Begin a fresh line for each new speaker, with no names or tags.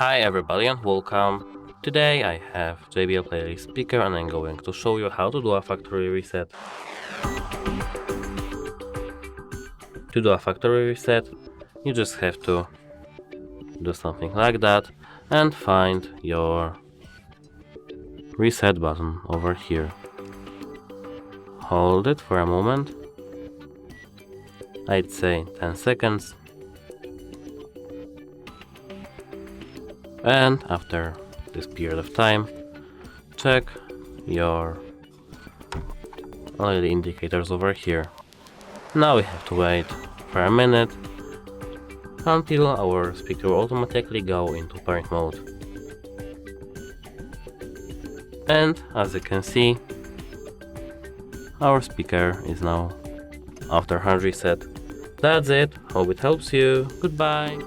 Hi everybody and welcome. Today I have JBL playlist speaker and I'm going to show you how to do a factory reset. To do a factory reset, you just have to do something like that and find your reset button over here. Hold it for a moment. I'd say 10 seconds. And after this period of time, check your LED indicators over here. Now we have to wait for a minute until our speaker will automatically go into parent mode. And as you can see, our speaker is now after hard reset. That's it, hope it helps you, goodbye!